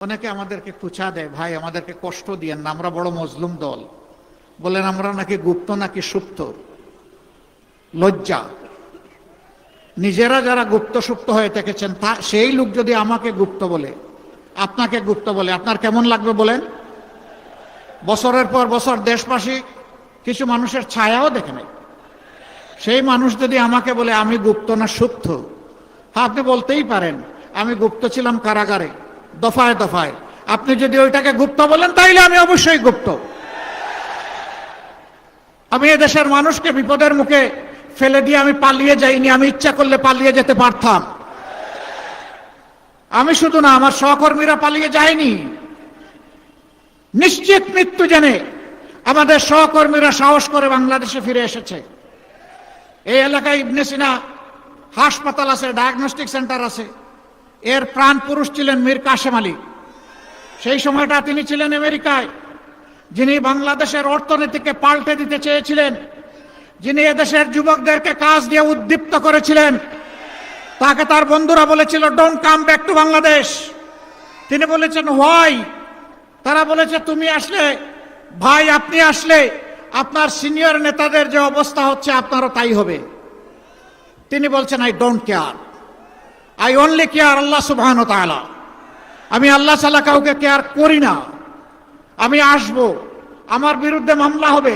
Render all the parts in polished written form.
অনেকে আমাদেরকে কুচা দেয়, ভাই আমাদেরকে কষ্ট দিয়েন না, আমরা বড় মজলুম দল। বলেন আমরা নাকি গুপ্ত নাকি সুপ্ত। লজ্জা। নিজেরা যারা গুপ্ত সুপ্ত হয়ে থেকেছেন সেই লোক যদি আমাকে গুপ্ত বলে, আপনাকে গুপ্ত বলে, আপনার কেমন লাগবে বলেন? বছরের পর বছর দেশবাসী কিছু মানুষের ছায়াও দেখে নাই। সেই মানুষ যদি আমাকে বলে আমি গুপ্ত না সুপ্ত, হ্যাঁ আপনি বলতেই পারেন আমি গুপ্ত ছিলাম কারাগারে দফায় দফায়। আপনি যদি ওইটাকে গুপ্ত বলেন তাইলে আমি অবশ্যই গুপ্ত। আমি এদেশের মানুষকে বিপদের মুখে ফেলে দিয়ে আমি পালিয়ে যাইনি, আমি ইচ্ছা করলে পালিয়ে যেতে পারতাম। আমি শুধু না, আমার সহকর্মীরা পালিয়ে যায়নি। নিশ্চিত মৃত্যু জেনে আমাদের সহকর্মীরা সাহস করে বাংলাদেশে ফিরে এসেছে। এই এলাকায় ইবনে সিনা হাসপাতাল আছে, ডায়াগনস্টিক সেন্টার আছে। এর প্রাণ পুরুষ ছিলেন মীর কাসেম আলী। সেই সময়টা তিনি ছিলেন আমেরিকায়, যিনি বাংলাদেশের অর্থনীতিকে পাল্টে দিতে চেয়েছিলেন, যিনি এদেশের যুবকদেরকে কাজ দিয়ে উদ্দীপ্ত করেছিলেন। তাকে তার বন্ধুরা বলেছিল don't come back to Bangladesh. তিনি বলেছেন হোয়াই? তারা বলেছে তুমি আসলে, ভাই আপনি আসলে আপনার সিনিয়র নেতাদের যে অবস্থা হচ্ছে আপনারও তাই হবে। তিনি বলছেন I don't care, I only care আল্লাহ সুবহানাহু ওয়া তাআলা। আমি আল্লাহ ছাড়া কাউকে কেয়ার করি না। আমি আসব, আমার বিরুদ্ধে মামলা হবে,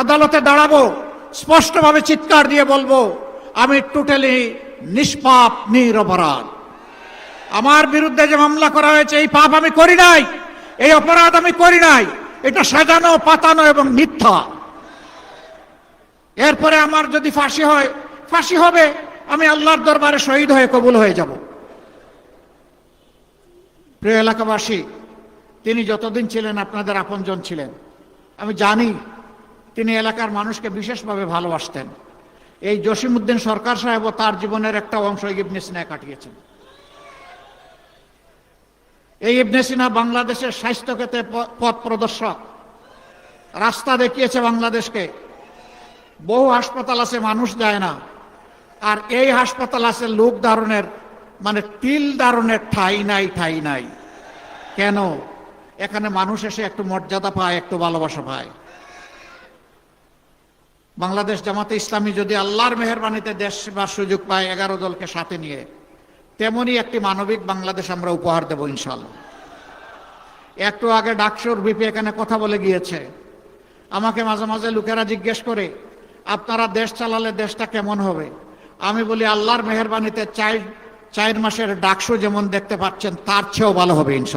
আদালতে দাঁড়াবো, স্পষ্টভাবে চিৎকার দিয়ে বলবো আমি টোটালি নিষ্পাপ নিরপরাধ। আমার বিরুদ্ধে যে মামলা করা হয়েছে এই পাপ আমি করি নাই, এই অপরাধ আমি করি নাই, এটা সাজানো পাতানো এবং মিথ্যা। এরপরে আমার যদি ফাঁসি হয় ফাঁসি হবে, আমি আল্লাহর দরবারে শহীদ হয়ে কবুল হয়ে যাব। প্রিয় এলাকাবাসী, তিনি যতদিন ছিলেন আপনাদের আপনজন ছিলেন। আমি জানি তিনি এলাকার মানুষকে বিশেষভাবে ভালোবাসতেন। এই জসিমউদ্দিন সরকার সাহেবও তার জীবনের একটা অংশ ইবনে সিনায় কাটিয়েছেন। এই ইবনে সিনা বাংলাদেশের স্বাস্থ্য ক্ষেত্রে পথ প্রদর্শক, রাস্তা দেখিয়েছে বাংলাদেশকে। বহু হাসপাতাল আছে মানুষ যায় না, আর এই হাসপাতাল আছে লোক ধারণের, মানে তিল ধারণের ঠাই নাই, ঠাই নাই। কেন? এখানে মানুষ এসে একটু মর্যাদা পায়, একটু ভালোবাসা পায়। বাংলাদেশ জামাতে ইসলামী যদি আল্লাহর মেহেরবানিতে দেশ সেবার সুযোগ পায় 11 দলকে সাথে নিয়ে, তেমনি একটি মানবিক বাংলাদেশ আমরা উপহার দেব ইনশাআল্লাহ। একটু আগে ডাকসুর বিপি এখানে কথা বলে গিয়েছে। আমাকে মাঝে মাঝে লোকেরা জিজ্ঞেস করে আপনারা দেশ চালালে দেশটা কেমন হবে? আমি বলি আল্লাহর মেহেরবানিতে 4 মাসের ডাকসু যেমন দেখতে পাচ্ছেন তার চেয়েও ভালো হবে ইনশাআল্লাহ।